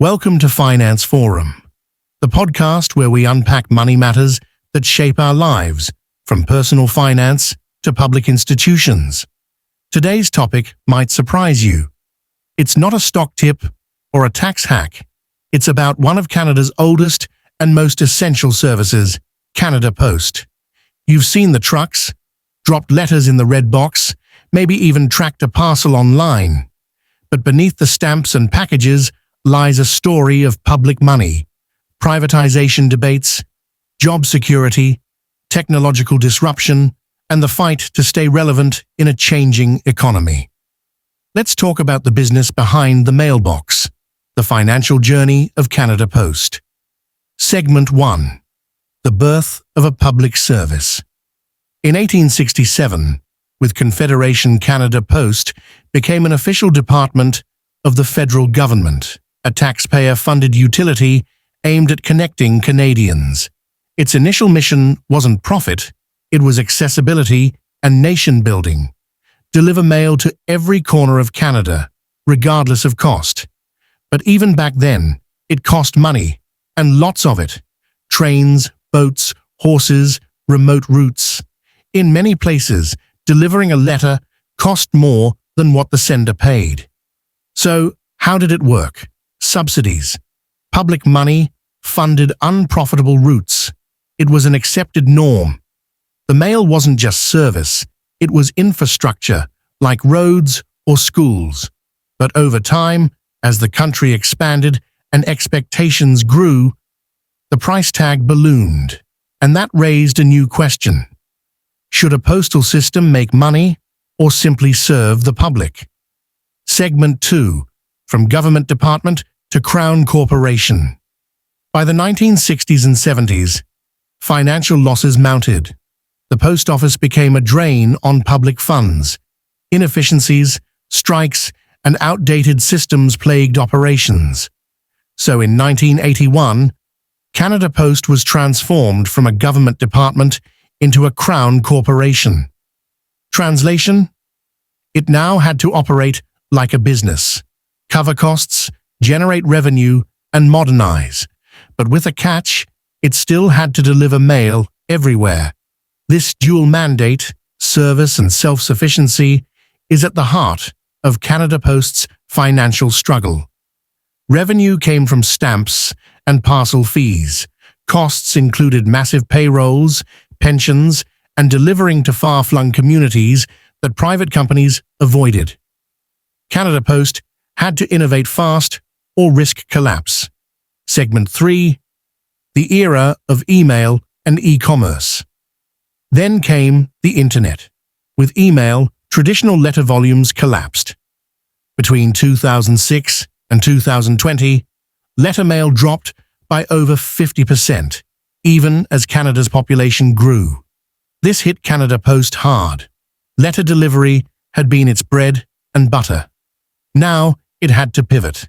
Welcome to Finance Forum, the podcast where we unpack money matters that shape our lives, from personal finance to public institutions. Today's topic might surprise you. It's not a stock tip or a tax hack. It's about one of Canada's oldest and most essential services, Canada Post. You've seen the trucks, dropped letters in the red box, maybe even tracked a parcel online. But beneath the stamps and packages lies a story of public money, privatization debates, job security, technological disruption, and the fight to stay relevant in a changing economy. Let's talk about the business behind the mailbox, the financial journey of Canada Post. Segment 1. The birth of a public service. In 1867, with Confederation, Canada Post became an official department of the federal government, a taxpayer-funded utility aimed at connecting Canadians. Its initial mission wasn't profit, it was accessibility and nation-building. Deliver mail to every corner of Canada, regardless of cost. But even back then, it cost money, and lots of it. Trains, boats, horses, remote routes. In many places, delivering a letter cost more than what the sender paid. So, how did it work? Subsidies. Public money funded unprofitable routes. It was an accepted norm. The mail wasn't just service, it was infrastructure, like roads or schools. But over time, as the country expanded and expectations grew, the price tag ballooned, and that raised a new question. Should a postal system make money or simply serve the public? Segment 2. From Government Department to Crown Corporation. By the 1960s and 70s, financial losses mounted. The post office became a drain on public funds. Inefficiencies, strikes, and outdated systems plagued operations. So in 1981, Canada Post was transformed from a government department into a Crown Corporation. Translation? It now had to operate like a business, cover costs, generate revenue, and modernize. But with a catch, it still had to deliver mail everywhere. This dual mandate, service and self-sufficiency, is at the heart of Canada Post's financial struggle. Revenue came from stamps and parcel fees. Costs included massive payrolls, pensions, and delivering to far-flung communities that private companies avoided. Canada Post had to innovate fast or risk collapse. Segment 3. The era of email and e-commerce. Then came the internet. With email, traditional letter volumes collapsed. Between 2006 and 2020, letter mail dropped by over 50%, even as Canada's population grew. This hit Canada Post hard. Letter delivery had been its bread and butter. Now it had to pivot.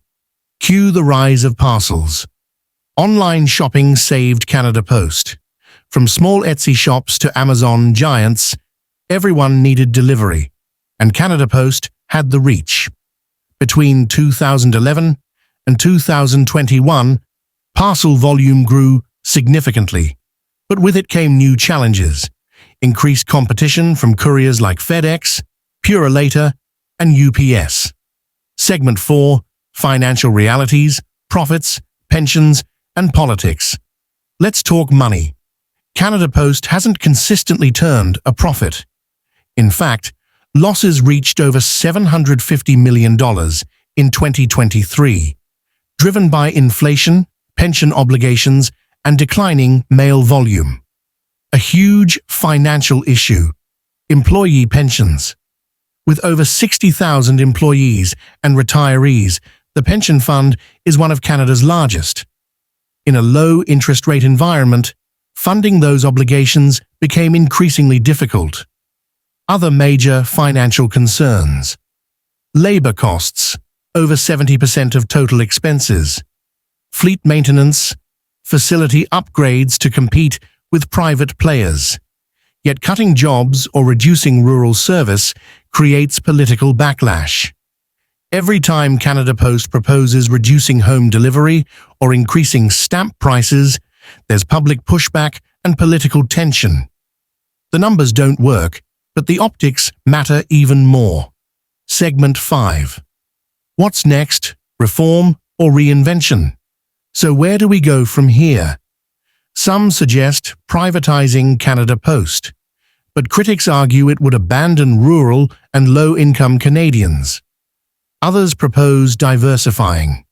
Cue the rise of parcels. Online shopping saved Canada Post. From small Etsy shops to Amazon giants, everyone needed delivery, and Canada Post had the reach. Between 2011 and 2021, parcel volume grew significantly, but with it came new challenges. Increased competition from couriers like FedEx, Purolator, and UPS. Segment 4. Financial realities, profits, pensions, and politics. Let's talk money. Canada Post hasn't consistently turned a profit. In fact, losses reached over $750 million in 2023, driven by inflation, pension obligations, and declining mail volume. A huge financial issue. Employee pensions. With over 60,000 employees and retirees, the pension fund is one of Canada's largest. In a low-interest rate environment, funding those obligations became increasingly difficult. Other major financial concerns. Labor costs, over 70% of total expenses. Fleet maintenance, facility upgrades to compete with private players. Yet cutting jobs or reducing rural service creates political backlash. Every time Canada Post proposes reducing home delivery or increasing stamp prices, there's public pushback and political tension. The numbers don't work, but the optics matter even more. Segment 5. What's next? Reform or reinvention? So where do we go from here? Some suggest privatizing Canada Post, but critics argue it would abandon rural and low-income Canadians. Others propose diversifying: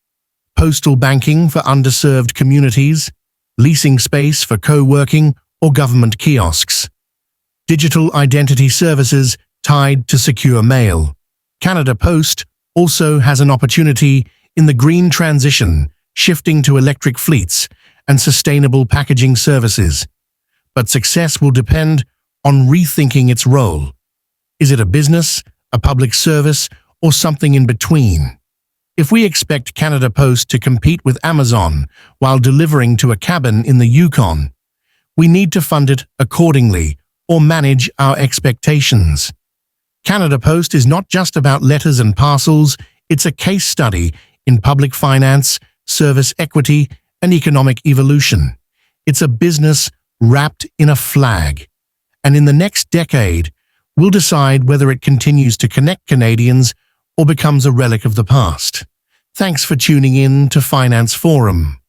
postal banking for underserved communities, leasing space for co-working or government kiosks, digital identity services tied to secure mail. Canada Post also has an opportunity in the green transition, shifting to electric fleets and sustainable packaging services. But success will depend on rethinking its role. Is it a business, a public service, or something in between? If we expect Canada Post to compete with Amazon while delivering to a cabin in the Yukon, we need to fund it accordingly or manage our expectations. Canada Post is not just about letters and parcels, it's a case study in public finance, service equity, and economic evolution. It's a business wrapped in a flag. And in the next decade, we'll decide whether it continues to connect Canadians or becomes a relic of the past. Thanks for tuning in to Finance Forum.